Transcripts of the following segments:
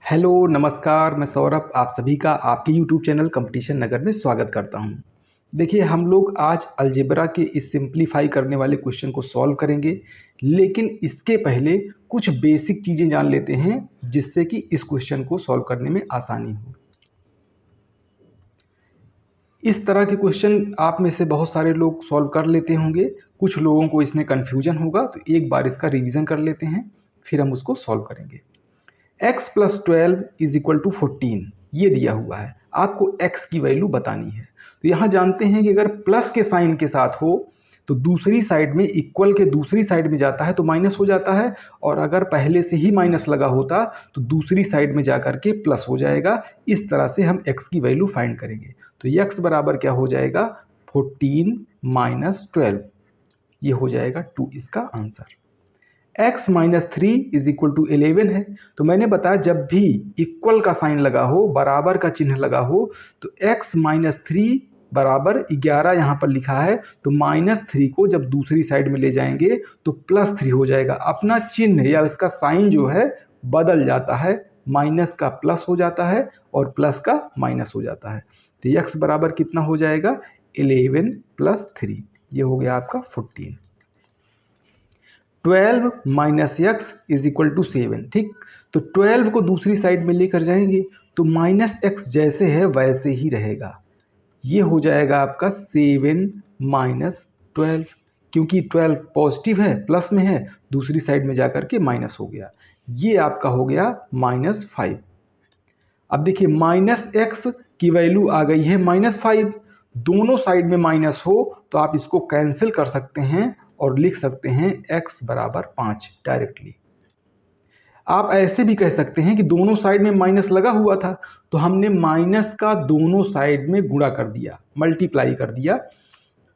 Hello, नमस्कार, मैं सौरभ आप सभी का आपके यूट्यूब चैनल कंपटीशन नगर में स्वागत करता हूं। देखिए, हम लोग आज अलजेब्रा के इस सिंप्लीफाई करने वाले क्वेश्चन को सॉल्व करेंगे, लेकिन इसके पहले कुछ बेसिक चीज़ें जान लेते हैं, जिससे कि इस क्वेश्चन को सॉल्व करने में आसानी हो। इस तरह के क्वेश्चन आप में से बहुत सारे लोग सॉल्व कर लेते होंगे, कुछ लोगों को इसमें कन्फ्यूजन होगा, तो एक बार इसका रिवीजन कर लेते हैं, फिर हम उसको सॉल्व करेंगे। x plus 12 is equal to 14 ये दिया हुआ है। आपको x की वैल्यू बतानी है। तो यहाँ जानते हैं कि अगर प्लस के साइन के साथ हो तो दूसरी साइड में इक्वल के दूसरी साइड में जाता है तो माइनस हो जाता है, और अगर पहले से ही माइनस लगा होता तो दूसरी साइड में जाकर के प्लस हो जाएगा। इस तरह से हम x की वैल्यू फाइंड करेंगे। तो x बराबर क्या हो जाएगा, 14 माइनस 12, ये हो जाएगा 2 इसका answer. x minus 3 is equal to 11 है। तो मैंने बताया जब भी इक्वल का साइन लगा हो, बराबर का चिन्ह लगा हो, तो x माइनस 3 बराबर 11 यहाँ पर लिखा है, तो माइनस 3 को जब दूसरी साइड में ले जाएंगे तो प्लस 3 हो जाएगा। अपना चिन्ह या इसका साइन जो है बदल जाता है, माइनस का प्लस हो जाता है और प्लस का माइनस हो जाता है। तो x बराबर कितना हो जाएगा, 11 प्लस 3, ये हो गया आपका 14। 12 minus x is equal to 7। ठीक, तो 12 को दूसरी साइड में लेकर जाएंगे तो माइनस एक्स जैसे है वैसे ही रहेगा। ये हो जाएगा आपका 7 माइनस 12, क्योंकि 12 पॉजिटिव है, प्लस में है, दूसरी साइड में जाकर के माइनस हो गया। ये आपका हो गया -5। अब देखिए माइनस एक्स की वैल्यू आ गई है -5। दोनों साइड में माइनस हो तो आप इसको कैंसिल कर सकते हैं और लिख सकते हैं x बराबर 5 डायरेक्टली। आप ऐसे भी कह सकते हैं कि दोनों साइड में माइनस लगा हुआ था तो हमने माइनस का दोनों साइड में गुणा कर दिया, मल्टीप्लाई कर दिया।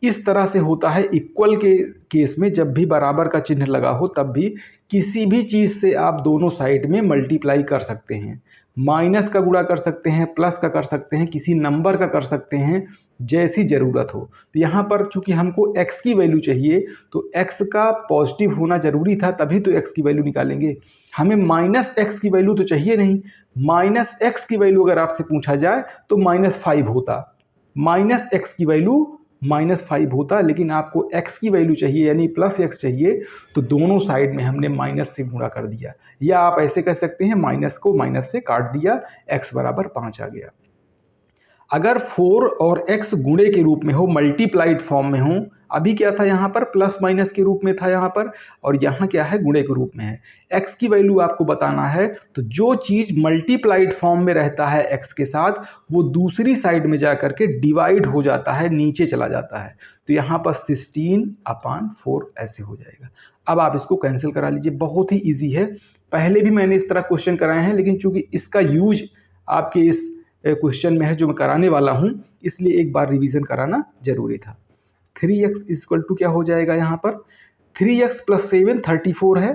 इस तरह से होता है इक्वल के केस में, जब भी बराबर का चिन्ह लगा हो तब भी किसी भी चीज़ से आप दोनों साइड में मल्टीप्लाई कर सकते हैं। माइनस का गुणा कर सकते हैं, प्लस का कर सकते हैं, किसी नंबर का कर सकते हैं, जैसी ज़रूरत हो। तो यहाँ पर चूंकि हमको x की वैल्यू चाहिए तो x का पॉजिटिव होना ज़रूरी था, तभी तो x की वैल्यू निकालेंगे। हमें माइनस एक्स की वैल्यू तो चाहिए नहीं। माइनस एक्स की वैल्यू अगर आपसे पूछा जाए तो -5 होता, माइनस एक्स की वैल्यू -5 होता, लेकिन आपको x की वैल्यू चाहिए यानी प्लस एक्स चाहिए, तो दोनों साइड में हमने माइनस से गुणा कर दिया। या आप ऐसे कह सकते हैं माइनस को माइनस से काट दिया, x बराबर 5 आ गया। अगर 4 और x गुणे के रूप में हो, मल्टीप्लाइड फॉर्म में हो, अभी क्या था यहाँ पर प्लस माइनस के रूप में था यहाँ पर, और यहाँ क्या है गुणे के रूप में है। x की वैल्यू आपको बताना है, तो जो चीज़ मल्टीप्लाइड फॉर्म में रहता है x के साथ, वो दूसरी साइड में जा करके डिवाइड हो जाता है, नीचे चला जाता है। तो यहाँ पर 16/4 ऐसे हो जाएगा। अब आप इसको कैंसिल करा लीजिए, बहुत ही ईजी है। पहले भी मैंने इस तरह क्वेश्चन कराए हैं, लेकिन चूंकि इसका यूज आपके इस क्वेश्चन में है जो मैं कराने वाला हूं, इसलिए एक बार रिवीजन कराना जरूरी था। 3x इक्वल टू क्या हो जाएगा, यहाँ पर 3x प्लस 7 34 है।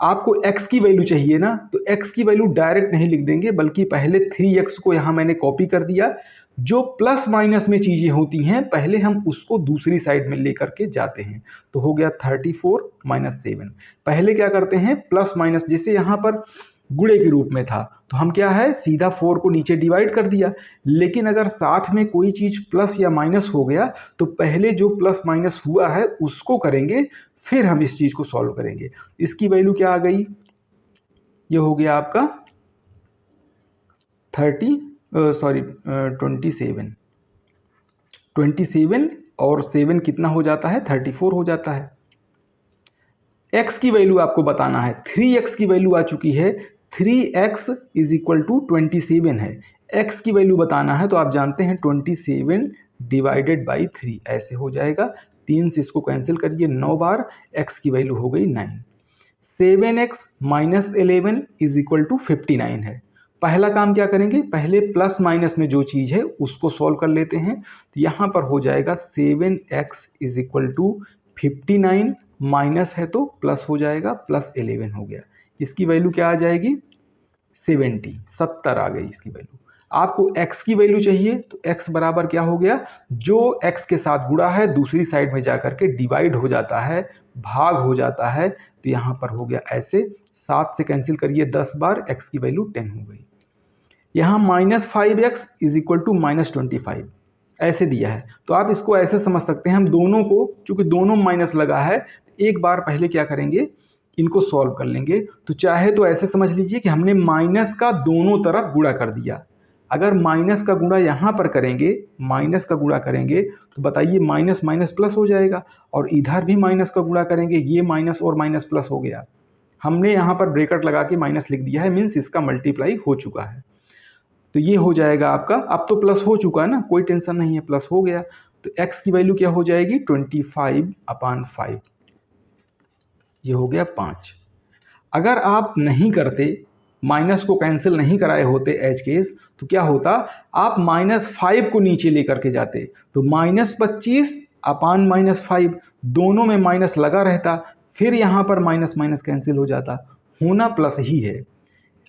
आपको x की वैल्यू चाहिए ना, तो x की वैल्यू डायरेक्ट नहीं लिख देंगे, बल्कि पहले 3x को यहाँ मैंने कॉपी कर दिया। जो प्लस माइनस में चीज़ें होती हैं पहले हम उसको दूसरी साइड में लेकर के जाते हैं। तो हो गया 34 माइनस 7। पहले क्या करते हैं प्लस माइनस, जैसे यहाँ पर गुणे के रूप में था तो हम क्या है सीधा 4 को नीचे डिवाइड कर दिया। लेकिन अगर साथ में कोई चीज़ प्लस या माइनस हो गया तो पहले जो प्लस माइनस हुआ है उसको करेंगे, फिर हम इस चीज़ को सॉल्व करेंगे। इसकी वैल्यू क्या आ गई, ये हो गया आपका 27 और 7 कितना हो जाता है 34 हो जाता है। x की वैल्यू आपको बताना है, 3x की वैल्यू आ चुकी है, 3x इज इक्वल टू 27 है। x की वैल्यू बताना है तो आप जानते हैं 27 डिवाइडेड बाई 3 ऐसे हो जाएगा। 3 से इसको कैंसिल करिए 9 बार, x की वैल्यू हो गई 9। 7x minus 11 is equal to 59 है। पहला काम क्या करेंगे, पहले प्लस माइनस में जो चीज़ है उसको सॉल्व कर लेते हैं। तो यहाँ पर हो जाएगा 7x is equal to 59, minus है तो प्लस हो जाएगा, प्लस 11 हो गया। इसकी वैल्यू क्या आ जाएगी 70 आ गई इसकी वैल्यू। आपको x की वैल्यू चाहिए तो x बराबर क्या हो गया, जो x के साथ गुणा है दूसरी साइड में जाकर के डिवाइड हो जाता है, भाग हो जाता है। तो यहाँ पर हो गया ऐसे 7 से कैंसिल करिए 10 बार, x की वैल्यू 10 हो गई। यहाँ -5x इज इक्वल टू -25 ऐसे दिया है, तो आप इसको ऐसे समझ सकते हैं, हम दोनों को, चूंकि दोनों माइनस लगा है, एक बार पहले क्या करेंगे, इनको सॉल्व कर लेंगे। तो चाहे तो ऐसे समझ लीजिए कि हमने माइनस का दोनों तरफ गुणा कर दिया। अगर माइनस का गुणा यहाँ पर करेंगे, माइनस का गुणा करेंगे, तो बताइए माइनस माइनस प्लस हो जाएगा, और इधर भी माइनस का गुणा करेंगे, ये माइनस और माइनस प्लस हो गया। हमने यहाँ पर ब्रैकेट लगा के माइनस लिख दिया है, मीन्स इसका मल्टीप्लाई हो चुका है। तो ये हो जाएगा आपका, अब तो प्लस हो चुका है ना, कोई टेंशन नहीं है, प्लस हो गया। तो x की वैल्यू क्या हो जाएगी, 25/5, ये हो गया 5। अगर आप नहीं करते, माइनस को कैंसिल नहीं कराए होते एज केस, तो क्या होता, आप -5 को नीचे लेकर के जाते, तो -25/-5 दोनों में माइनस लगा रहता, फिर यहाँ पर माइनस माइनस कैंसिल हो जाता, होना प्लस ही है।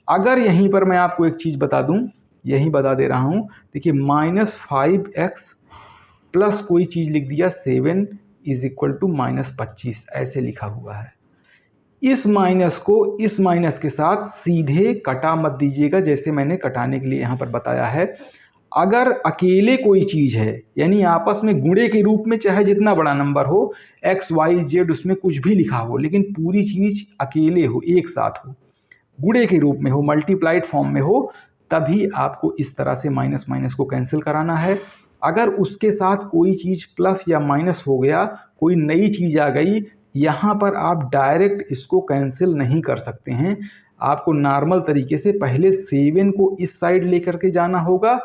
अगर यहीं पर मैं आपको एक चीज़ बता दूं, यही बता दे रहा हूं, देखिए -5x प्लस कोई चीज़ लिख दिया 7 इज इक्वल टू -25 ऐसे लिखा हुआ है। इस माइनस को इस माइनस के साथ सीधे कटा मत दीजिएगा, जैसे मैंने कटाने के लिए यहाँ पर बताया है। अगर अकेले कोई चीज़ है, यानी आपस में गुणे के रूप में चाहे जितना बड़ा नंबर हो, x y z उसमें कुछ भी लिखा हो, लेकिन पूरी चीज़ अकेले हो, एक साथ हो, गुणे के रूप में हो, मल्टीप्लाइड फॉर्म में हो, तभी आपको इस तरह से माइनस माइनस को कैंसिल कराना है। अगर उसके साथ कोई चीज़ प्लस या माइनस हो गया, कोई नई चीज़ आ गई, यहाँ पर आप डायरेक्ट इसको कैंसिल नहीं कर सकते हैं। आपको नॉर्मल तरीके से पहले 7 को इस साइड लेकर के जाना होगा,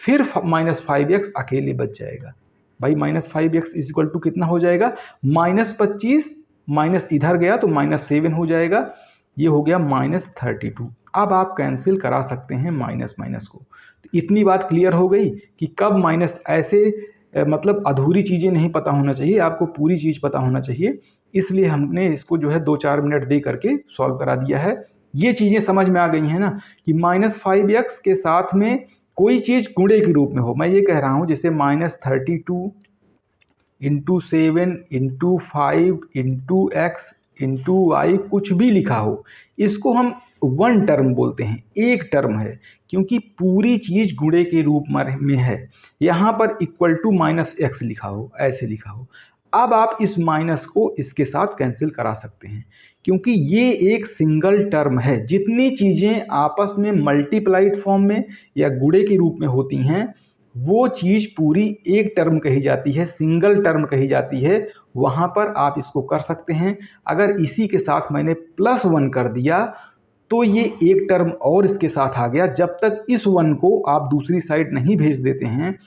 फिर -5x अकेले बच जाएगा। भाई -5x इज इक्वल टू कितना हो जाएगा, -25, माइनस इधर गया तो -7 हो जाएगा, ये हो गया -32। अब आप कैंसिल करा सकते हैं माइनस माइनस को। तो इतनी बात क्लियर हो गई कि कब माइनस, ऐसे मतलब अधूरी चीज़ें नहीं पता होना चाहिए, आपको पूरी चीज़ पता होना चाहिए। इसलिए हमने इसको जो है 2-4 मिनट दे करके सॉल्व करा दिया है। ये चीज़ें समझ में आ गई हैं ना, कि -5x के साथ में कोई चीज़ गुणे के रूप में हो। मैं ये कह रहा हूँ जैसे -32 × 7 × 5 × x × y कुछ भी लिखा हो, इसको हम वन टर्म बोलते हैं, एक टर्म है, क्योंकि पूरी चीज़ गुणे के रूप में है। यहाँ पर इक्वल टू -x लिखा हो, ऐसे लिखा हो। अब आप इस माइनस को इसके साथ कैंसिल करा सकते हैं, क्योंकि ये एक सिंगल टर्म है। जितनी चीज़ें आपस में मल्टीप्लाइड फॉर्म में या गुणे के रूप में होती हैं, वो चीज़ पूरी एक टर्म कही जाती है, सिंगल टर्म कही जाती है। वहाँ पर आप इसको कर सकते हैं। अगर इसी के साथ मैंने +1 कर दिया, तो ये एक टर्म और इसके साथ आ गया। जब तक इस 1 को आप दूसरी साइड नहीं भेज देते हैं,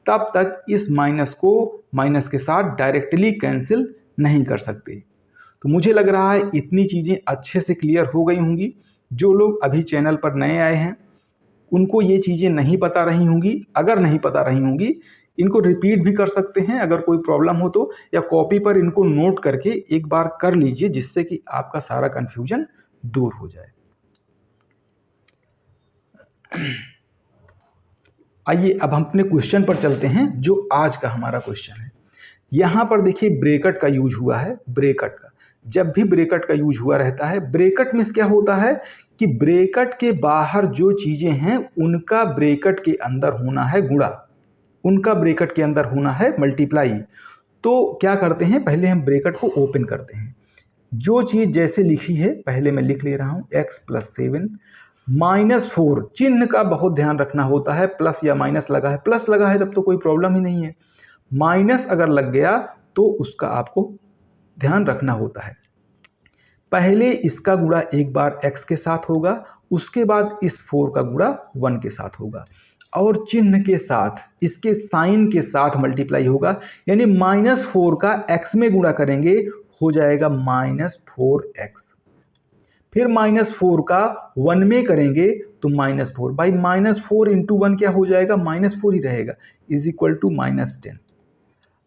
तब तक इस माइनस को माइनस के साथ डायरेक्टली कैंसिल नहीं कर सकते। तो मुझे लग रहा है इतनी चीज़ें अच्छे से क्लियर हो गई होंगी। जो लोग अभी चैनल पर नए आए हैं, उनको ये चीज़ें नहीं पता रही होंगी। अगर नहीं पता रही होंगी, इनको रिपीट भी कर सकते हैं अगर कोई प्रॉब्लम हो तो, या कॉपी पर इनको नोट करके एक बार कर लीजिए, जिससे कि आपका सारा कन्फ्यूजन दूर हो जाए। आइए अब हम अपने क्वेश्चन पर चलते हैं, जो आज का हमारा क्वेश्चन है। यहाँ पर देखिए ब्रैकेट का यूज हुआ है। ब्रैकेट का, जब भी ब्रैकेट का यूज हुआ रहता है, ब्रैकेट मीन्स क्या होता है कि ब्रैकेट के बाहर जो चीज़ें हैं उनका ब्रैकेट के अंदर होना है गुणा, उनका ब्रैकेट के अंदर होना है मल्टीप्लाई। तो क्या करते हैं, पहले हम ब्रैकेट को ओपन करते हैं। जो चीज़ जैसे लिखी है पहले मैं लिख ले रहा हूँ, x + 7 -4, चिन्ह का बहुत ध्यान रखना होता है। प्लस या माइनस लगा है, प्लस लगा है तब तो कोई प्रॉब्लम ही नहीं है, माइनस अगर लग गया तो उसका आपको ध्यान रखना होता है। पहले इसका गुणा एक बार x के साथ होगा, उसके बाद इस 4 का गुणा 1 के साथ होगा, और चिन्ह के साथ, इसके साइन के साथ मल्टीप्लाई होगा। यानी -4 का x में गुणा करेंगे, हो जाएगा -4x। फिर -4 का 1 में करेंगे तो -4। भाई -4 × 1 क्या हो जाएगा, -4 ही रहेगा, इज इक्वल टू -10।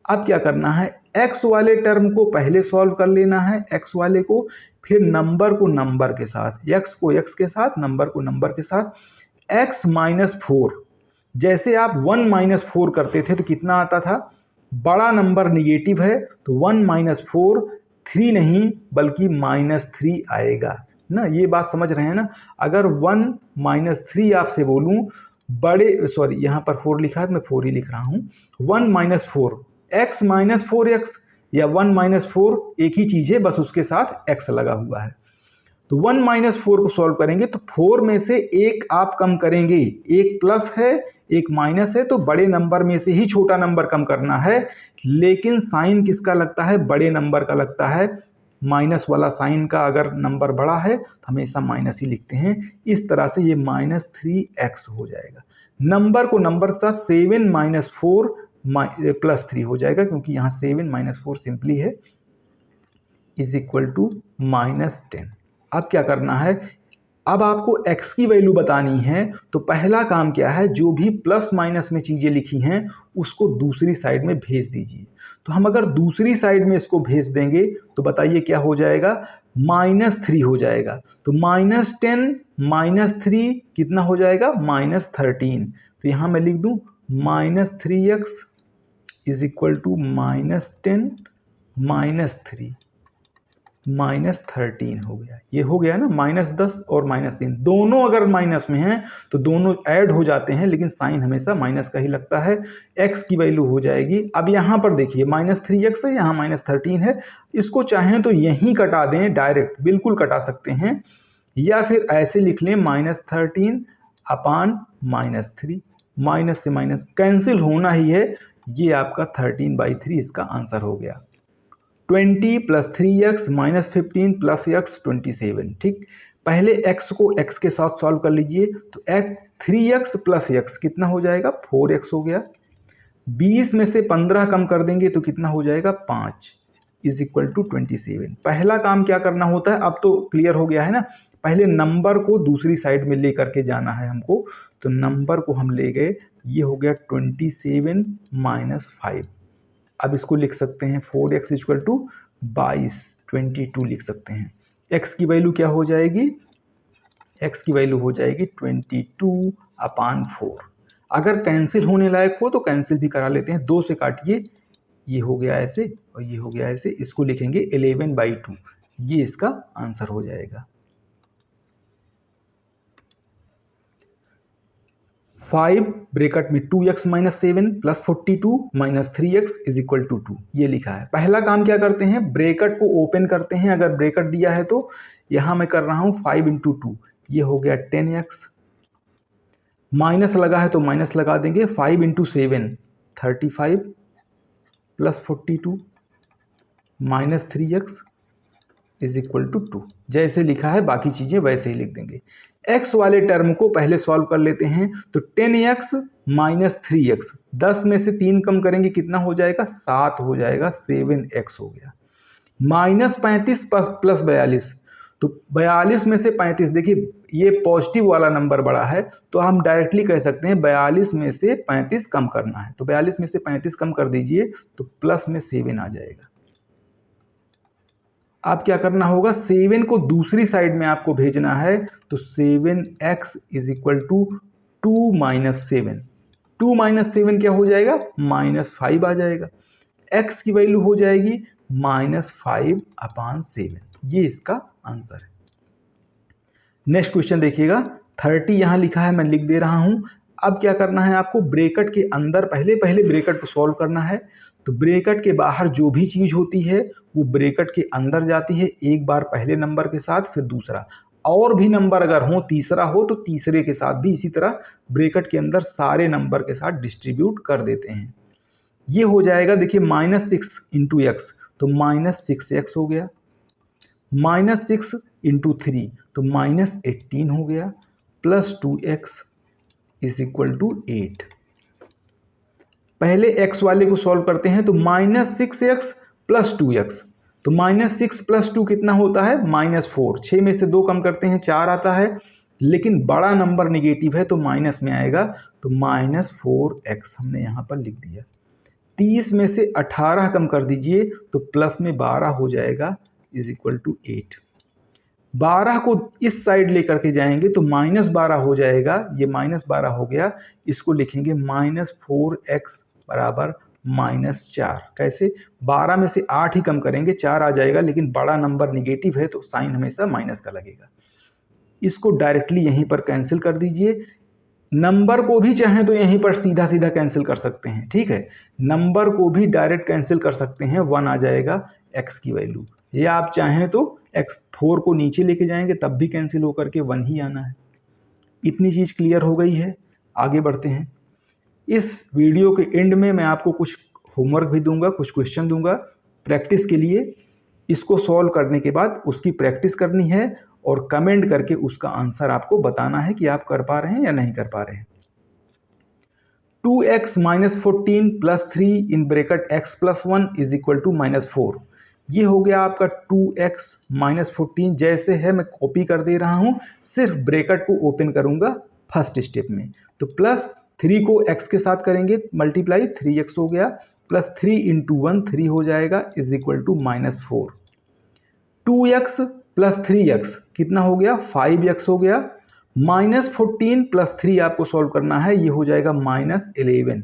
अब क्या करना है, x वाले टर्म को पहले सॉल्व कर लेना है, x वाले को, फिर नंबर को नंबर के साथ, x को x के साथ, नंबर को नंबर के साथ। x - 4, जैसे आप 1 - 4 करते थे तो कितना आता था, बड़ा नंबर निगेटिव है तो 1 - 4 3 नहीं बल्कि -3 आएगा। ना, ये बात समझ रहे हैं ना। अगर 1 - 3 आपसे बोलूँ, बड़े सॉरी यहाँ पर 4 लिखा है तो मैं 4 ही लिख रहा हूँ। 1 - 4 x - 4x या 1 - 4 एक ही चीज़ है, बस उसके साथ x लगा हुआ है। तो 1 - 4 को सॉल्व करेंगे तो 4 में से एक आप कम करेंगे, एक प्लस है एक माइनस है, तो बड़े नंबर में से ही छोटा नंबर कम करना है। लेकिन साइन किसका लगता है? बड़े नंबर का लगता है। माइनस वाला साइन का अगर नंबर बड़ा है तो हमेशा माइनस ही लिखते हैं। इस तरह से ये -3x हो जाएगा। नंबर को नंबर के साथ 7 - 4 +3 हो जाएगा, क्योंकि यहाँ 7 - 4 सिंपली है इज इक्वल टू -10। अब क्या करना है? अब आपको x की वैल्यू बतानी है, तो पहला काम क्या है, जो भी प्लस माइनस में चीज़ें लिखी हैं उसको दूसरी साइड में भेज दीजिए। तो हम अगर दूसरी साइड में इसको भेज देंगे तो बताइए क्या हो जाएगा? -3 हो जाएगा। तो -10 - 3 कितना हो जाएगा? -13। तो यहाँ मैं लिख दूँ -3x इज इक्वल टू -10 - 3 -13 हो गया। ये हो गया ना, -10 और -3 दोनों अगर माइनस में हैं तो दोनों ऐड हो जाते हैं, लेकिन साइन हमेशा माइनस का ही लगता है। x की वैल्यू हो जाएगी, अब यहाँ पर देखिए -3x है, यहाँ -13 है। इसको चाहें तो यहीं कटा दें, डायरेक्ट बिल्कुल कटा सकते हैं, या फिर ऐसे लिख लें -13 अपान -3। माइनस से माइनस कैंसिल होना ही है। ये आपका 13/3 इसका आंसर हो गया। 20 + 3x - 15 + x 27। ठीक, पहले x को x के साथ सॉल्व कर लीजिए। तो 3x + x कितना हो जाएगा? 4x हो गया। 20 में से 15 कम कर देंगे तो कितना हो जाएगा? 5 इज इक्वल टू 27। पहला काम क्या करना होता है, अब तो क्लियर हो गया है ना। पहले नंबर को दूसरी साइड में ले करके जाना है हमको। तो नंबर को हम ले गए, ये हो गया 27 - 5। अब इसको लिख सकते हैं 4x इक्वल टू 22 लिख सकते हैं। x की वैल्यू क्या हो जाएगी? x की वैल्यू हो जाएगी 22/4। अगर कैंसिल होने लायक हो तो कैंसिल भी करा लेते हैं, 2 से काटिए, ये हो गया ऐसे और ये हो गया ऐसे। इसको लिखेंगे 11/2, ये इसका आंसर हो जाएगा। 5 ब्रैकेट में 2x - 7 + 42 - 3x is equal to 2, ये लिखा है। पहला काम क्या करते हैं? ब्रैकेट को ओपन करते हैं। अगर ब्रैकेट दिया है तो यहाँ मैं कर रहा हूँ 5 × 2, ये हो गया 10x। माइनस लगा है तो माइनस लगा देंगे। 5 × 7 35 + 42 - 3x इज इक्वल टू 2। जैसे लिखा है बाकी चीज़ें वैसे ही लिख देंगे। x वाले टर्म को पहले सॉल्व कर लेते हैं। तो 10x - 3x, 10 में से 3 कम करेंगे कितना हो जाएगा? 7 हो जाएगा, 7x हो गया। -35 + 42, तो 42 में से 35, देखिए ये पॉजिटिव वाला नंबर बड़ा है, तो हम डायरेक्टली कह सकते हैं 42 में से 35 कम करना है। तो 42 में से 35 कम कर दीजिए तो प्लस में 7 आ जाएगा। अब क्या करना होगा? 7 को दूसरी साइड में आपको भेजना है। तो 7x इज इक्वल टू 2 - 7। 2 - 7 क्या हो जाएगा? -5 आ जाएगा। x की वैल्यू हो जाएगी -5/7। ये इसका आंसर है। नेक्स्ट क्वेश्चन देखिएगा, 30 यहाँ लिखा है, मैं लिख दे रहा हूँ। अब क्या करना है आपको? ब्रैकेट के अंदर पहले ब्रैकेट को सॉल्व करना है। तो ब्रैकेट के बाहर जो भी चीज़ होती है वो ब्रैकेट के अंदर जाती है, एक बार पहले नंबर के साथ, फिर दूसरा। और भी नंबर अगर हो, तीसरा हो तो तीसरे के साथ भी इसी तरह ब्रैकेट के अंदर सारे नंबर के साथ डिस्ट्रीब्यूट कर देते हैं। ये हो जाएगा, देखिए -6 × x, तो -6x हो गया। -6 × 3 तो -18 हो गया, +2x इज इक्वल टू 8। पहले x वाले को सॉल्व करते हैं। तो -6x + 2x, तो -6 + 2 कितना होता है? -4। 6 में से 2 कम करते हैं, 4 आता है, लेकिन बड़ा नंबर नेगेटिव है तो माइनस में आएगा। तो -4x हमने यहाँ पर लिख दिया। 30 में से 18 कम कर दीजिए तो प्लस में 12 हो जाएगा, इज इक्वल टू 8। 12 को इस साइड लेकर के जाएंगे तो -12 हो जाएगा, ये -12 हो गया। इसको लिखेंगे -4x बराबर -4। कैसे? 12 में से 8 ही कम करेंगे, 4 आ जाएगा, लेकिन बड़ा नंबर निगेटिव है तो साइन हमेशा माइनस का लगेगा। इसको डायरेक्टली यहीं पर कैंसिल कर दीजिए। नंबर को भी चाहें तो यहीं पर सीधा सीधा कैंसिल कर सकते हैं, ठीक है। नंबर को भी डायरेक्ट कैंसिल कर सकते हैं, 1 आ जाएगा x की वैल्यू। या आप चाहें तो x4 को नीचे लेके जाएंगे तब भी कैंसिल होकर के 1 ही आना है। इतनी चीज़ क्लियर हो गई है, आगे बढ़ते हैं। इस वीडियो के एंड में मैं आपको कुछ होमवर्क भी दूंगा, कुछ क्वेश्चन दूंगा प्रैक्टिस के लिए। इसको सॉल्व करने के बाद उसकी प्रैक्टिस करनी है और कमेंट करके उसका आंसर आपको बताना है कि आप कर पा रहे हैं या नहीं कर पा रहे हैं। 2x minus 14 plus 3 in bracket x plus 1 is equal to -4। ये हो गया आपका 2x माइनस 14, जैसे है मैं कॉपी कर दे रहा हूँ, सिर्फ ब्रैकेट को ओपन करूँगा फर्स्ट स्टेप में। तो प्लस 3 को x के साथ करेंगे मल्टीप्लाई, 3x हो गया, प्लस 3 इंटू 1 3 हो जाएगा, is equal to -4। 2x plus 3x कितना हो गया, 5x हो गया। -14 प्लस 3 आपको सॉल्व करना है, ये हो जाएगा -11,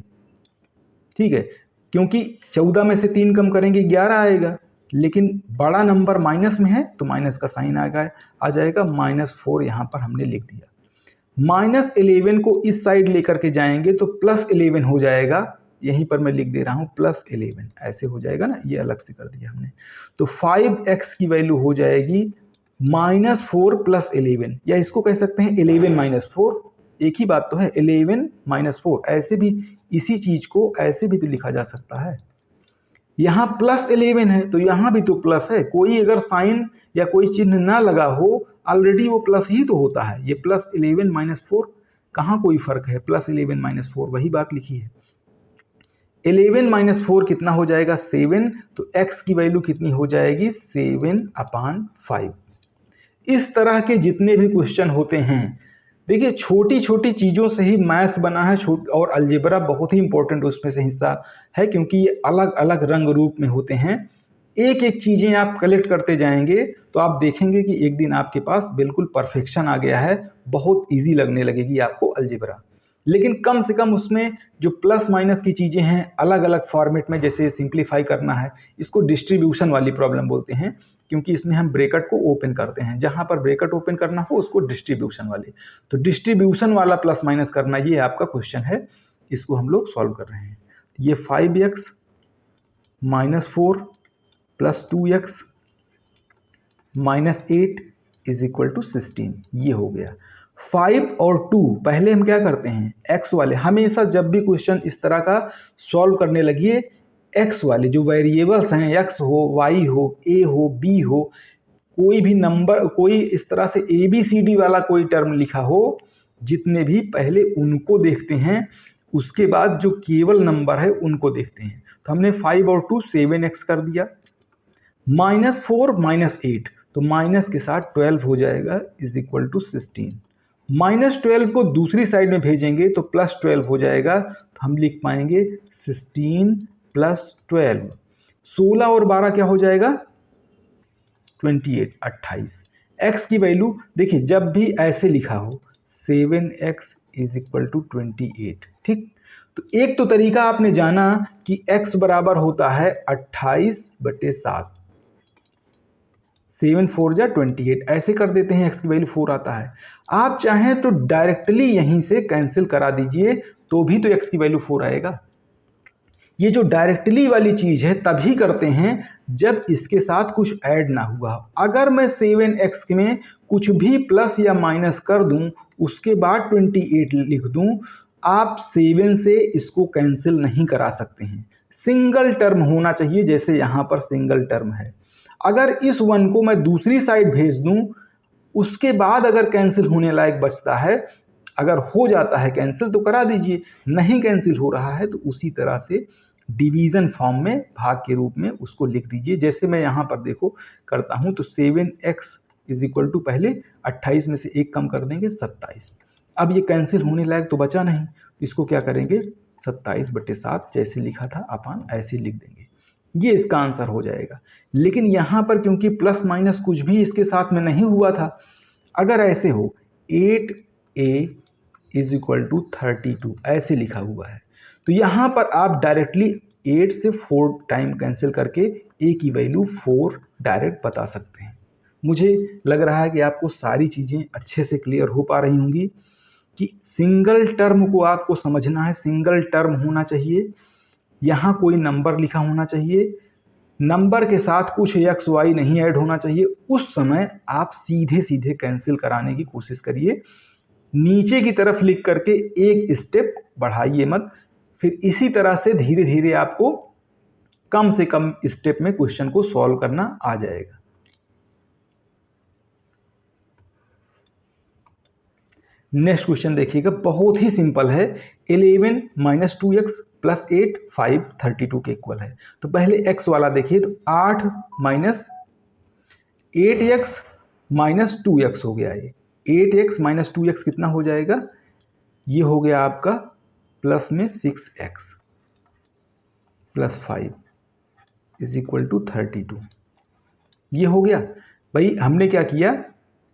ठीक है। क्योंकि 14 में से 3 कम करेंगे 11 आएगा, लेकिन बड़ा नंबर माइनस में है तो माइनस का साइन आ जाएगा, -4 यहाँ पर हमने लिख दिया। -11 को इस साइड लेकर के जाएंगे तो +11 हो जाएगा, यहीं पर मैं लिख दे रहा हूँ +11, ऐसे हो जाएगा ना, ये अलग से कर दिया हमने। तो 5x की वैल्यू हो जाएगी -4 + 11, या इसको कह सकते हैं 11 - 4, एक ही बात तो है, 11 - 4। ऐसे भी इसी चीज को ऐसे भी तो लिखा जा सकता है। यहाँ +11 है तो यहाँ भी तो प्लस है, कोई अगर साइन या कोई चिन्ह ना लगा हो ऑलरेडी वो प्लस ही तो होता है। ये +11 - 4 कहाँ कोई फर्क है, +11 - 4 वही बात लिखी है। 11 - 4 कितना हो जाएगा, 7। तो x की वैल्यू कितनी हो जाएगी, 7/5। इस तरह के जितने भी क्वेश्चन होते हैं, देखिए छोटी छोटी चीज़ों से ही मैथ्स बना है, और अलजेब्रा बहुत ही इंपॉर्टेंट उसमें से हिस्सा है, क्योंकि ये अलग अलग रंग रूप में होते हैं। एक एक चीज़ें आप कलेक्ट करते जाएंगे तो आप देखेंगे कि एक दिन आपके पास बिल्कुल परफेक्शन आ गया है, बहुत ईजी लगने लगेगी आपको अलजेब्रा। लेकिन कम से कम उसमें जो प्लस माइनस की चीज़ें हैं अलग अलग फॉर्मेट में, जैसे सिंप्लीफाई करना है, इसको डिस्ट्रीब्यूशन वाली प्रॉब्लम बोलते हैं, क्योंकि इसमें हम ब्रैकेट को ओपन करते हैं, जहाँ पर ब्रैकेट ओपन करना हो उसको डिस्ट्रीब्यूशन वाले। तो डिस्ट्रीब्यूशन वाला प्लस माइनस करना, ये आपका क्वेश्चन है, इसको हम लोग सॉल्व कर रहे हैं। ये 5x - 4 + 2x - 8 is equal to 16, ये हो गया। 5 और 2 पहले हम क्या करते हैं, x वाले, हमेशा जब भी क्वेश्चन इस तरह का सॉल्व करने लगिए, x वाले जो वेरिएबल्स हैं, x हो, y हो, a हो, b हो, कोई भी नंबर, कोई इस तरह से ABCD वाला कोई टर्म लिखा हो, जितने भी पहले उनको देखते हैं, उसके बाद जो केवल नंबर है उनको देखते हैं। तो हमने 5 और 2 7x कर दिया, -4 - 8 तो माइनस के साथ 12 हो जाएगा, इज इक्वल टू 16। -12 को दूसरी साइड में भेजेंगे तो +12 हो जाएगा, तो हम लिख पाएंगे 16 + 12। 16 और 12 क्या हो जाएगा, 28, 28। x की वैल्यू देखिए, जब भी ऐसे लिखा हो 7x इज इक्वल टू 28, ठीक। तो एक तो तरीका आपने जाना कि x बराबर होता है 28/7, 7 4 जा 28, ऐसे कर देते हैं, x की वैल्यू 4 आता है। आप चाहें तो डायरेक्टली यहीं से कैंसिल करा दीजिए तो भी तो x की वैल्यू 4 आएगा। ये जो डायरेक्टली वाली चीज़ है तभी करते हैं जब इसके साथ कुछ ऐड ना हुआ। अगर मैं 7x में कुछ भी प्लस या माइनस कर दूं, उसके बाद 28 लिख दूं, आप 7 से इसको कैंसिल नहीं करा सकते हैं। सिंगल टर्म होना चाहिए, जैसे यहाँ पर सिंगल टर्म है। अगर इस 1 को मैं दूसरी साइड भेज दूं, उसके बाद अगर कैंसिल होने लायक बचता है, अगर हो जाता है कैंसिल तो करा दीजिए, नहीं कैंसिल हो रहा है तो उसी तरह से डिवीजन फॉर्म में भाग के रूप में उसको लिख दीजिए। जैसे मैं यहाँ पर देखो करता हूँ, तो 7x इज इक्वल टू, पहले 28 में से 1 कम कर देंगे 27। अब ये कैंसिल होने लायक तो बचा नहीं, तो इसको क्या करेंगे, 27/7 जैसे लिखा था अपन ऐसे लिख देंगे, ये इसका आंसर हो जाएगा। लेकिन यहाँ पर क्योंकि प्लस माइनस कुछ भी इसके साथ में नहीं हुआ था, अगर ऐसे हो 8a इज इक्वल टू 32 ऐसे लिखा हुआ है, तो यहाँ पर आप डायरेक्टली 8 से 4 टाइम कैंसिल करके a की वैल्यू 4 डायरेक्ट बता सकते हैं। मुझे लग रहा है कि आपको सारी चीज़ें अच्छे से क्लियर हो पा रही होंगी कि सिंगल टर्म को आपको समझना है, सिंगल टर्म होना चाहिए, यहाँ कोई नंबर लिखा होना चाहिए, नंबर के साथ कुछ एक्स वाई नहीं ऐड होना चाहिए। उस समय आप सीधे सीधे कैंसिल कराने की कोशिश करिए, नीचे की तरफ लिख करके एक स्टेप बढ़ाइए मत। फिर इसी तरह से धीरे धीरे आपको कम से कम स्टेप में क्वेश्चन को सॉल्व करना आ जाएगा। नेक्स्ट क्वेश्चन देखिएगा, बहुत ही सिंपल है। 11 माइनस 2x प्लस 8 5 32 के इक्वल है। तो पहले x वाला देखिए, तो 8 माइनस 8x माइनस 2x हो गया। ये 8x माइनस 2x कितना हो जाएगा, ये हो गया आपका प्लस में 6x plus 5 is equal to 32। ये हो गया। भाई हमने क्या किया,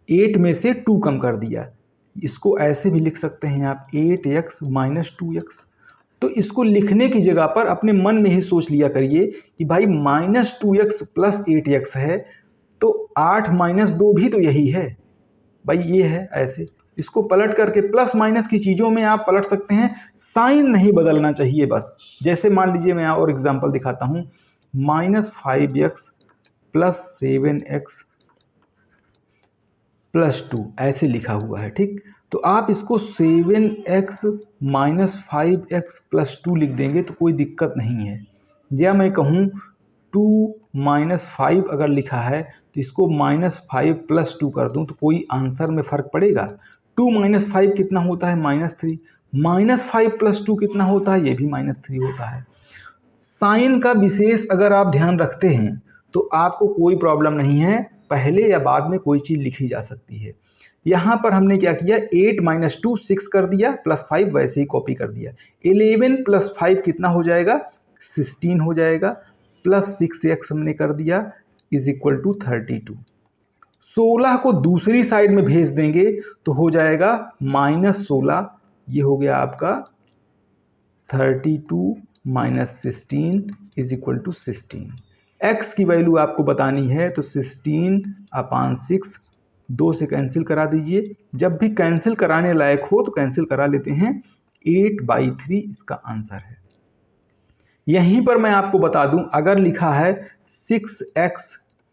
8 में से 2 कम कर दिया। इसको ऐसे भी लिख सकते हैं आप, 8x माइनस 2x। तो इसको लिखने की जगह पर अपने मन में ही सोच लिया करिए कि भाई माइनस 2x प्लस 8x है, तो 8 माइनस 2 भी तो यही है। भाई ये है, ऐसे इसको पलट करके प्लस माइनस की चीज़ों में आप पलट सकते हैं, साइन नहीं बदलना चाहिए बस। जैसे मान लीजिए मैं और एग्जांपल दिखाता हूँ, minus 5x plus 7x plus 2 ऐसे लिखा हुआ है, ठीक। तो आप इसको 7x माइनस 5x प्लस 2 लिख देंगे तो कोई दिक्कत नहीं है। या मैं कहूँ 2 माइनस 5 अगर लिखा है तो इसको माइनस 5 प्लस 2 कर दूँ तो कोई आंसर में फ़र्क पड़ेगा। 2 माइनस 5 कितना होता है, माइनस 3। माइनस 5 प्लस 2 कितना होता है, ये भी माइनस 3 होता है। साइन का विशेष अगर आप ध्यान रखते हैं तो आपको कोई प्रॉब्लम नहीं है, पहले या बाद में कोई चीज़ लिखी जा सकती है। यहाँ पर हमने क्या किया, 8 माइनस 2 6 कर दिया, प्लस 5 वैसे ही कॉपी कर दिया। 11 प्लस 5 कितना हो जाएगा, 16 हो जाएगा, प्लस 6x हमने कर दिया इज इक्वल टू 32। 16 को दूसरी साइड में भेज देंगे तो हो जाएगा माइनस 16। ये हो गया आपका 32 minus 16 is equal to 16। X की वैल्यू आपको बतानी है तो 16 अपान 6 2 से कैंसिल करा दीजिए। जब भी कैंसिल कराने लायक हो तो कैंसिल करा लेते हैं। 8/3 इसका आंसर है। यहीं पर मैं आपको बता दूं, अगर लिखा है 6x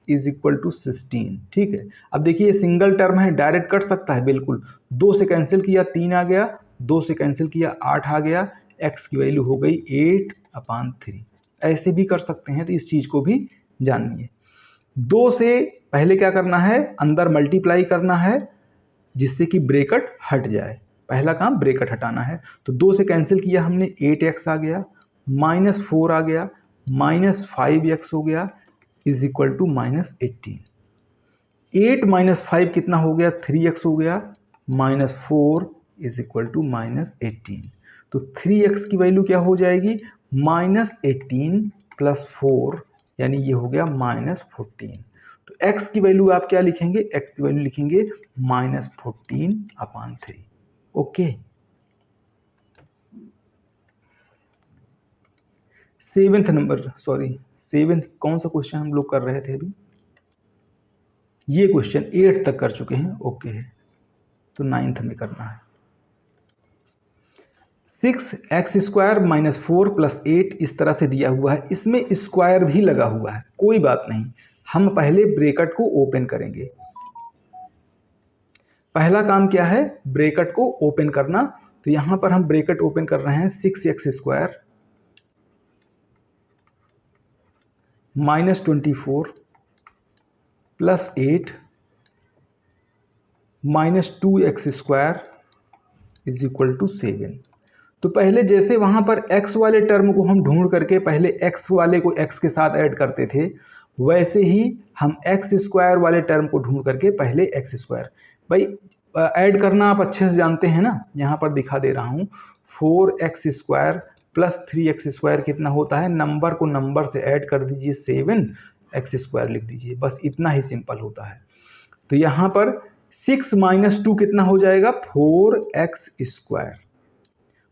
इज इक्वल टू 16, ठीक है। अब देखिए सिंगल टर्म है, डायरेक्ट कट सकता है बिल्कुल। 2 से कैंसिल किया 3 आ गया, 2 से कैंसिल किया 8 आ गया, x की वैल्यू हो गई 8/3। ऐसे भी कर सकते हैं, तो इस चीज़ को भी जानिए। 2 से पहले क्या करना है, अंदर मल्टीप्लाई करना है जिससे कि ब्रैकेट हट जाए। पहला काम ब्रैकेट हटाना है। तो 2 से कैंसिल किया हमने, 8x आ गया, माइनस 4 आ गया, माइनस 5x हो गया is equal to minus 18। 8 minus 5 कितना हो गया, 3x हो गया, minus 4 is equal to minus 18। तो 3x की वैल्यू क्या हो जाएगी, माइनस 18 प्लस 4, यानी ये हो गया माइनस 14। तो x की वैल्यू आप क्या लिखेंगे, x की वैल्यू लिखेंगे माइनस 14/3। ओके। 7th कौन सा क्वेश्चन हम लोग कर रहे थे अभी, ये क्वेश्चन 8 तक कर चुके हैं। ओके है, तो 9th में करना है। 6x² माइनस 4 प्लस 8 इस तरह से दिया हुआ है, इसमें स्क्वायर भी लगा हुआ है, कोई बात नहीं। हम पहले ब्रैकेट को ओपन करेंगे। पहला काम क्या है, ब्रैकेट को ओपन करना। तो यहां पर हम ब्रैकेट ओपन कर रहे हैं, 6x² minus 24 plus 8 minus 2x² is equal to 7। तो पहले जैसे वहाँ पर x वाले टर्म को हम ढूंढ करके पहले x वाले को x के साथ ऐड करते थे, वैसे ही हम x² वाले टर्म को ढूंढ करके पहले x²। भाई ऐड करना आप अच्छे से जानते हैं ना, यहाँ पर दिखा दे रहा हूँ। 4x² प्लस 3x² कितना होता है, नंबर को नंबर से ऐड कर दीजिए, 7x² लिख दीजिए, बस इतना ही सिंपल होता है। तो यहाँ पर 6 माइनस 2 कितना हो जाएगा, 4x²।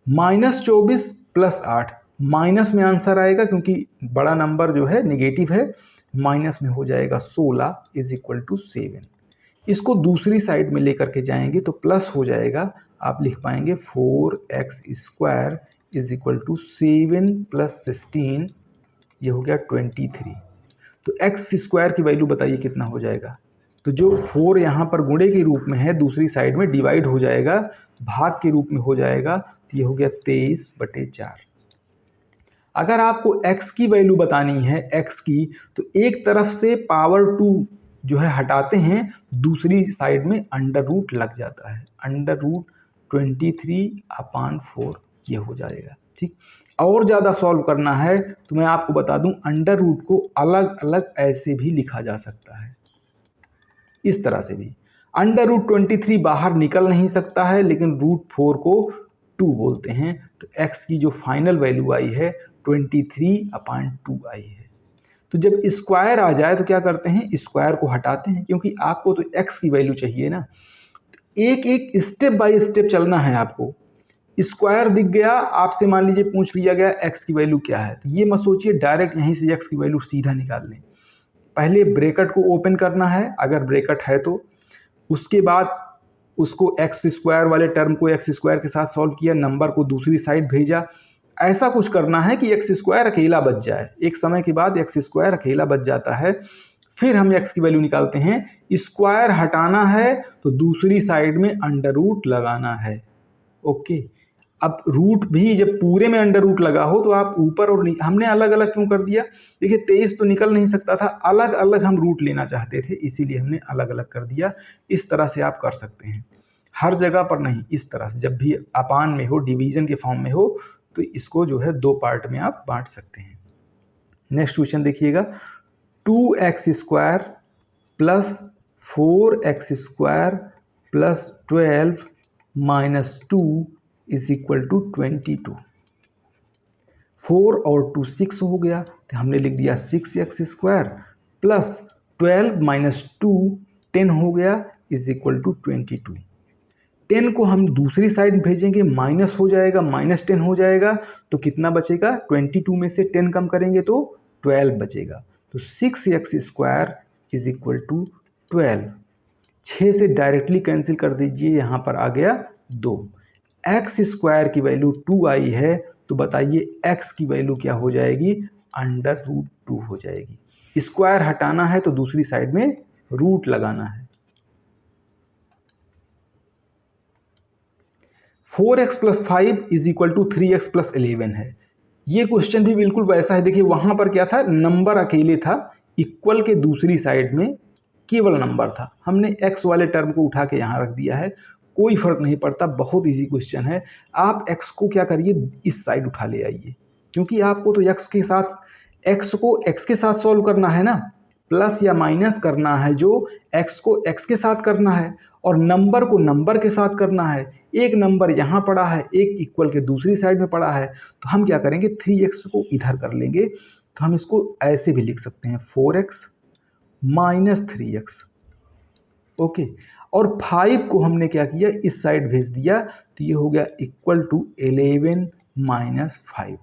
माइनस 24 प्लस 8, माइनस में आंसर आएगा क्योंकि बड़ा नंबर जो है निगेटिव है। माइनस में हो जाएगा 16 इज इक्वल टू 7। इसको दूसरी साइड में लेकर के जाएंगे तो प्लस हो जाएगा, आप लिख पाएंगे 4x square is equal to 7 plus 16, ये हो गया 23। तो x स्क्वायर की वैल्यू बताइए कितना हो जाएगा। तो जो 4 यहाँ पर गुणे के रूप में है दूसरी साइड में डिवाइड हो जाएगा, भाग के रूप में हो जाएगा, तो ये हो गया 23/4। अगर आपको x की वैल्यू बतानी है x की, तो एक तरफ से पावर 2 जो है हटाते हैं, दूसरी साइड में अंडर रूट लग जाता है, अंडर रूट 23/4 ये हो जाएगा। ठीक, और ज़्यादा सॉल्व करना है तो मैं आपको बता दूं, अंडर रूट को अलग अलग ऐसे भी लिखा जा सकता है, इस तरह से भी। अंडर रूट 23 बाहर निकल नहीं सकता है, लेकिन रूट 4 को 2 बोलते हैं, तो x की जो फाइनल वैल्यू आई है 23/2 आई है। तो जब स्क्वायर आ जाए तो क्या करते हैं, स्क्वायर को हटाते हैं, क्योंकि आपको तो x की वैल्यू चाहिए ना। एक एक स्टेप बाय स्टेप चलना है आपको। स्क्वायर दिख गया, आपसे मान लीजिए पूछ लिया गया x की वैल्यू क्या है, तो ये मत सोचिए डायरेक्ट यहीं से x की वैल्यू सीधा निकाल लें। पहले ब्रैकेट को ओपन करना है, अगर ब्रैकेट है तो। उसके बाद उसको एक्स स्क्वायर वाले टर्म को एक्स स्क्वायर के साथ सॉल्व किया, नंबर को दूसरी साइड भेजा। ऐसा कुछ करना है कि एक्स स्क्वायर अकेला बच जाए, एक समय के बाद एक्स स्क्वायर अकेला बच जाता है। फिर हम एक्स की वैल्यू निकालते हैं, स्क्वायर हटाना है तो दूसरी साइड में अंडर रूट लगाना है। ओके, अब रूट भी जब पूरे में अंडर रूट लगा हो तो आप ऊपर और हमने अलग अलग क्यों कर दिया, देखिए 23 तो निकल नहीं सकता था, अलग अलग हम रूट लेना चाहते थे, इसीलिए हमने अलग अलग कर दिया। इस तरह से आप कर सकते हैं, हर जगह पर नहीं, इस तरह से जब भी अपान में हो, डिवीजन के फॉर्म में हो, तो इसको जो है 2 पार्ट में आप बांट सकते हैं। नेक्स्ट क्वेश्चन देखिएगा, 2x square plus 4x square plus 12 minus 2 is equal to 22। 4 और 2 6 हो गया, तो हमने लिख दिया 6x स्क्वायर प्लस 12 माइनस 2 10 हो गया इज इक्वल टू 22। 10 को हम दूसरी साइड भेजेंगे, माइनस हो जाएगा, माइनस 10 हो जाएगा, तो कितना बचेगा, 22 में से 10 कम करेंगे तो 12 बचेगा। तो 6x square is equal to 12। 6 से डायरेक्टली कैंसिल कर दीजिए, यहाँ पर आ गया 2। एक्स स्क्वायर की वैल्यू 2 आई है, तो बताइए x की वैल्यू क्या हो जाएगी, अंडर रूट 2 हो जाएगी। स्क्वायर हटाना है तो दूसरी साइड में रूट लगाना है। 4x plus 5 is equal to 3x plus 11 है। ये क्वेश्चन भी बिल्कुल वैसा है। देखिए वहां पर क्या था, नंबर अकेले था, इक्वल के दूसरी साइड में केवल नंबर था, हमने x वाले टर्म को उठा के यहाँ रख दिया है, कोई फर्क नहीं पड़ता, बहुत इजी क्वेश्चन है। आप x को क्या करिए, इस साइड उठा ले आइए, क्योंकि आपको तो x के साथ, x को x के साथ सॉल्व करना है ना, प्लस या माइनस करना है जो x को x के साथ करना है, और नंबर को नंबर के साथ करना है। एक नंबर यहाँ पड़ा है, एक इक्वल के दूसरी साइड में पड़ा है, तो हम क्या करेंगे, 3x को इधर कर लेंगे। तो हम इसको ऐसे भी लिख सकते हैं, 4x माइनस 3x। ओके, और 5 को हमने क्या किया, इस साइड भेज दिया, तो ये हो गया इक्वल टू 11 माइनस 5।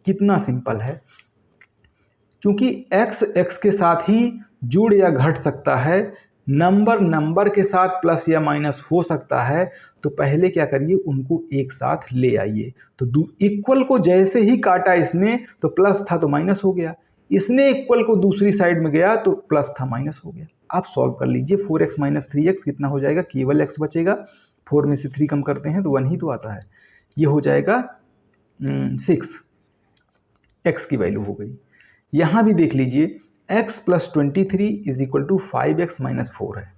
कितना सिंपल है, क्योंकि x x के साथ ही जुड़ या घट सकता है, नंबर नंबर के साथ प्लस या माइनस हो सकता है, तो पहले क्या करिए, उनको एक साथ ले आइए। तो इक्वल को जैसे ही काटा इसने, तो प्लस था तो माइनस हो गया, इसने इक्वल को दूसरी साइड में गया तो प्लस था माइनस हो गया। आप सॉल्व कर लीजिए, 4x माइनस 3x कितना हो जाएगा, केवल x बचेगा, 4 में से 3 कम करते हैं तो 1 ही तो आता है, ये हो जाएगा 6, x की वैल्यू हो गई। यहाँ भी देख लीजिए, x plus 23 is equal to 5x minus 4 है।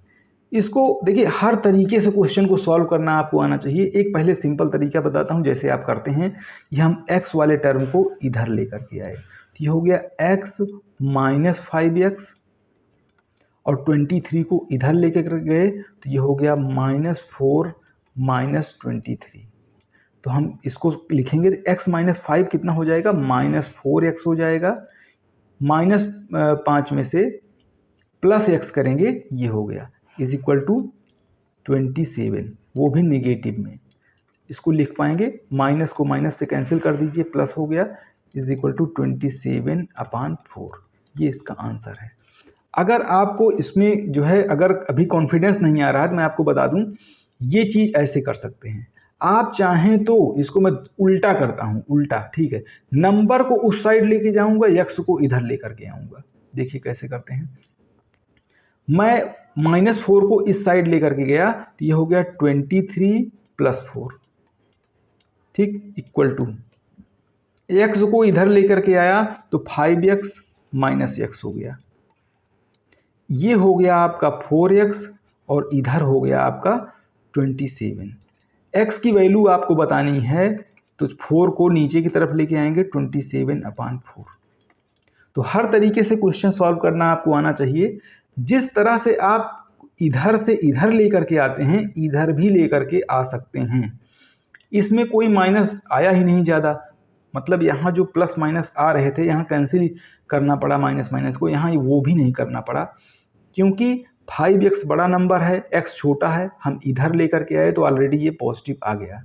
इसको देखिए, हर तरीके से क्वेश्चन को सॉल्व करना आपको आना चाहिए। एक पहले सिंपल तरीका बताता हूँ, जैसे आप करते हैं, ये हम x वाले टर्म को इधर लेकर के आए, तो ये हो गया x माइनस 5x, और 23 को इधर लेकर गए, तो ये हो गया माइनस 4 माइनस 23। तो हम इसको लिखेंगे, x माइनस 5 कितना हो जाएगा, माइनस 4x हो जाएगा, माइनस 5 में से प्लस x करेंगे, ये हो गया इज इक्वल टू 27, वो भी निगेटिव में। इसको लिख पाएंगे, माइनस को माइनस से कैंसिल कर दीजिए, प्लस हो गया इज इक्वल टू 27/4। ये इसका आंसर है। अगर आपको इसमें जो है अगर अभी कॉन्फिडेंस नहीं आ रहा है तो मैं आपको बता दूं, ये चीज़ ऐसे कर सकते हैं। आप चाहें तो इसको मैं उल्टा करता हूँ, उल्टा, ठीक है। नंबर को उस साइड लेके जाऊंगा, यक्स को इधर लेकर के आऊंगा। देखिए कैसे करते हैं। मैं -4 को इस साइड लेकर के गया तो ये हो गया 23 + 4, ठीक, इक्वल टू एक्स को इधर लेकर के आया तो 5x - x हो गया। ये हो गया आपका 4x और इधर हो गया आपका 27। x की वैल्यू आपको बतानी है तो 4 को नीचे की तरफ लेके आएंगे 27/4। तो हर तरीके से क्वेश्चन सॉल्व करना आपको आना चाहिए। जिस तरह से आप इधर से इधर लेकर के आते हैं, इधर भी लेकर के आ सकते हैं। इसमें कोई माइनस आया ही नहीं ज़्यादा, मतलब यहाँ जो प्लस माइनस आ रहे थे यहाँ कैंसिल करना पड़ा माइनस माइनस को, यहाँ वो भी नहीं करना पड़ा क्योंकि 5x बड़ा नंबर है, x छोटा है। हम इधर लेकर के आए तो ऑलरेडी ये पॉजिटिव आ गया।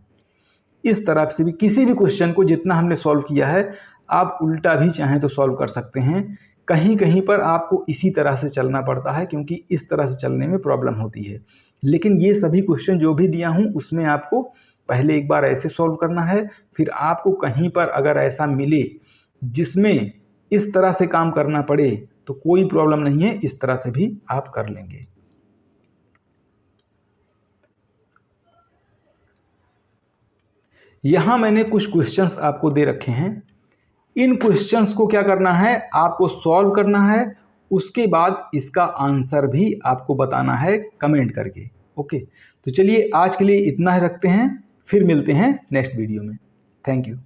इस तरफ से भी किसी भी क्वेश्चन को जितना हमने सॉल्व किया है, आप उल्टा भी चाहें तो सॉल्व कर सकते हैं। कहीं कहीं पर आपको इसी तरह से चलना पड़ता है क्योंकि इस तरह से चलने में प्रॉब्लम होती है। लेकिन ये सभी क्वेश्चन जो भी दिया हूँ उसमें आपको पहले एक बार ऐसे सॉल्व करना है, फिर आपको कहीं पर अगर ऐसा मिले जिसमें इस तरह से काम करना पड़े तो कोई प्रॉब्लम नहीं है, इस तरह से भी आप कर लेंगे। यहां मैंने कुछ क्वेश्चंस आपको दे रखे हैं। इन क्वेश्चंस को क्या करना है, आपको सॉल्व करना है। उसके बाद इसका आंसर भी आपको बताना है कमेंट करके। ओके, तो चलिए आज के लिए इतना ही रखते हैं, फिर मिलते हैं नेक्स्ट वीडियो में। Thank you.